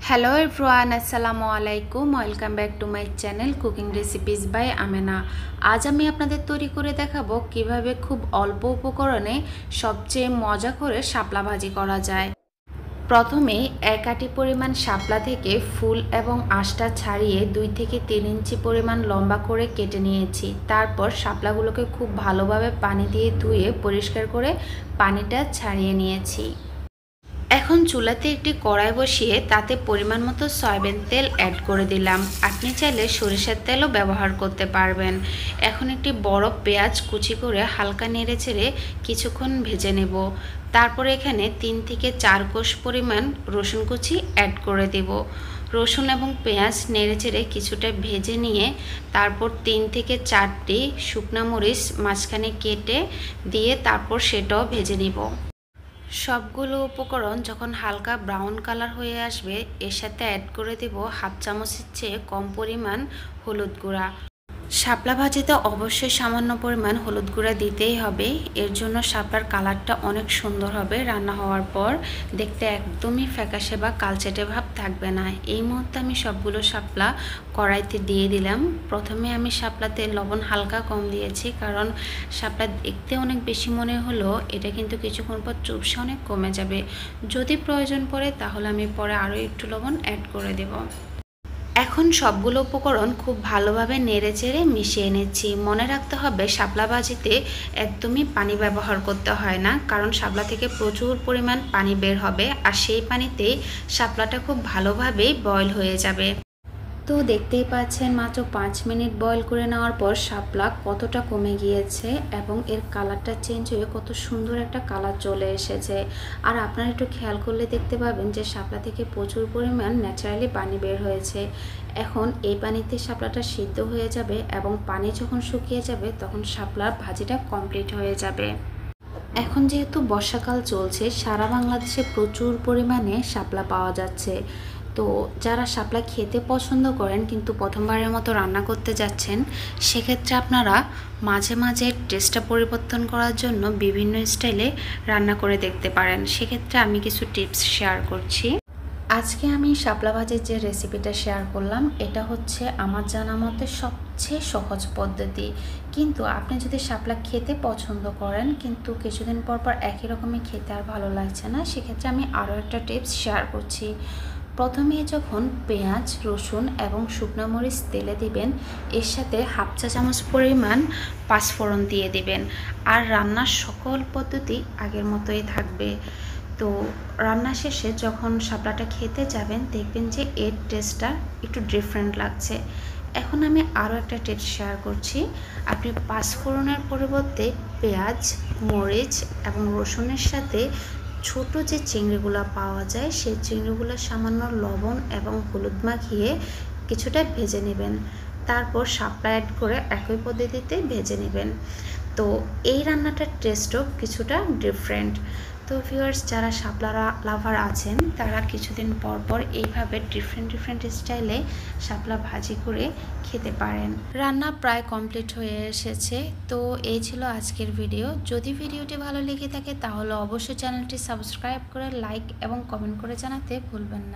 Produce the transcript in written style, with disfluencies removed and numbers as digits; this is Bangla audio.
হ্যালো এভরিওয়ান, আসসালামু আলাইকুম। Welcome back to my channel cooking recipes by Amena. আজ আমি আপনাদের তৈরি করে দেখাবো কিভাবে খুব অল্প উপকরণে সবচেয়ে মজা করে শাপলা ভাজি করা যায়। প্রথমে 1 আটি পরিমাণ শাপলা থেকে ফুল এবং আঁশটা ছাড়িয়ে 2 থেকে 3 ইঞ্চি পরিমাণ লম্বা করে কেটে নিয়েছি। তারপর শাপলাগুলোকে খুব ভালোভাবে পানি দিয়ে ধুয়ে পরিষ্কার করে পানিটা ছাড়িয়ে নিয়েছি। এখন চুলাতে একটি কড়াই বসিয়ে তাতে পরিমাণ মতো সয়াবিন তেল অ্যাড করে দিলাম। আপনি চাইলে সরিষার তেলও ব্যবহার করতে পারবেন। এখন একটি বড় পেঁয়াজ কুচি করে হালকা নেড়েচেড়ে কিছুক্ষণ ভেজে নেব। তারপরে এখানে 3 থেকে 4 কোষ পরিমাণ রসুন কুচি অ্যাড করে দেব। রসুন এবং পেঁয়াজ নেড়েচেড়ে কিছুটা ভেজে নিয়ে তারপর 3 থেকে 4টি শুকনা মরিচ মাঝখানে কেটে দিয়ে তারপর সেটাও ভেজে নিব। সবগুলো উপকরণ যখন হালকা ব্রাউন কালার হয়ে আসবে এর সাথে অ্যাড করে দেব হাফ চামচের চেয়ে কম পরিমাণ হলুদ গুঁড়া। শাপলা ভাজিতে অবশ্যই সামান্য পরিমাণ হলুদ গুঁড়া দিতেই হবে, এর জন্য শাপলার কালারটা অনেক সুন্দর হবে। রান্না হওয়ার পর দেখতে একদমই ফ্যাকাশে বা কালচেটে ভাব থাকবে না। এই মুহূর্তে আমি সবগুলো শাপলা কড়াইতে দিয়ে দিলাম। প্রথমে আমি শাপলাতে লবণ হালকা কম দিয়েছি, কারণ শাপলা দেখতে অনেক বেশি মনে হলো এটা কিন্তু কিছুক্ষণ পর চুপসে অনেক কমে যাবে। যদি প্রয়োজন পড়ে তাহলে আমি পরে আরও একটু লবণ অ্যাড করে দেব। এখন সবগুলো উপকরণ খুব ভালোভাবে নেড়েচেড়ে মিশিয়ে নিচ্ছি। মনে রাখতে হবে শাপলা ভাজিতে একদমই পানি ব্যবহার করতে হয় না, কারণ শাপলা থেকে প্রচুর পরিমাণ পানি বের হবে আর সেই পানিতেই শাপলাটা খুব ভালোভাবেই বয়ল হয়ে যাবে। তো দেখতেই পাচ্ছেন মাত্র 5 মিনিট বয়ল করে নেওয়ার পর শাপলা কতটা কমে গিয়েছে এবং এর কালারটা চেঞ্জ হয়ে কত সুন্দর একটা কালার চলে এসেছে। আর আপনারা একটু খেয়াল করলে দেখতে পাবেন যে শাপলা থেকে প্রচুর পরিমাণ ন্যাচারালি পানি বের হয়েছে। এখন এই পানিতে শাপলাটা সিদ্ধ হয়ে যাবে এবং পানি যখন শুকিয়ে যাবে তখন শাপলার ভাজিটা কমপ্লিট হয়ে যাবে। এখন যেহেতু বর্ষাকাল চলছে, সারা বাংলাদেশে প্রচুর পরিমাণে শাপলা পাওয়া যাচ্ছে। তো যারা শাপলা খেতে পছন্দ করেন কিন্তু প্রথমবারের মতো রান্না করতে যাচ্ছেন, সেক্ষেত্রে আপনারা মাঝে মাঝে টেস্টটা পরিবর্তন করার জন্য বিভিন্ন স্টাইলে রান্না করে দেখতে পারেন। সেক্ষেত্রে আমি কিছু টিপস শেয়ার করছি। আজকে আমি শাপলা ভাজির যে রেসিপিটা শেয়ার করলাম এটা হচ্ছে আমার জানা মতে সবচেয়ে সহজ পদ্ধতি। কিন্তু আপনি যদি শাপলা খেতে পছন্দ করেন কিন্তু কিছুদিন পর পর একই রকমই খেতে আর ভালো লাগছে না, সেক্ষেত্রে আমি আরও একটা টিপস শেয়ার করছি। প্রথমে যখন পেঁয়াজ, রসুন এবং শুকনো মরিচ তেলে দিবেন, এর সাথে হাফ চা চামচ পরিমাণ পাঁচফোড়ন দিয়ে দিবেন। আর রান্নার সকল পদ্ধতি আগের মতোই থাকবে। তো রান্না শেষে যখন শাপলাটা খেতে যাবেন দেখবেন যে এর টেস্টটা একটু ডিফারেন্ট লাগছে। এখন আমি আরও একটা টিপস শেয়ার করছি। আপনি পাঁচফোড়নের পরিবর্তে পেঁয়াজ, মরিচ এবং রসুনের সাথে ছোট যে চিংড়িগুলো পাওয়া যায় সেই চিংড়িগুলো সামান্য লবণ এবং হলুদ মাখিয়ে কিছুটা ভেজে নেবেন। তারপর শাপলা অ্যাড করে একই পদ্ধতিতে ভেজে নেবেন। তো এই রান্নাটার টেস্টও কিছুটা ডিফারেন্ট। তো ভিউয়ার্স, যারা শাপলা লাভার আছেন তারা কিছুদিন পর পর এইভাবে ডিফারেন্ট স্টাইলে শাপলা ভাজি করে খেতে পারেন। রান্না প্রায় কমপ্লিট হয়ে এসেছে। তো এই ছিল আজকের ভিডিও। যদি ভিডিওটি ভালো লেগে থাকে তাহলে অবশ্যই চ্যানেলটি সাবস্ক্রাইব করে লাইক এবং কমেন্ট করে জানাতে ভুলবেন না।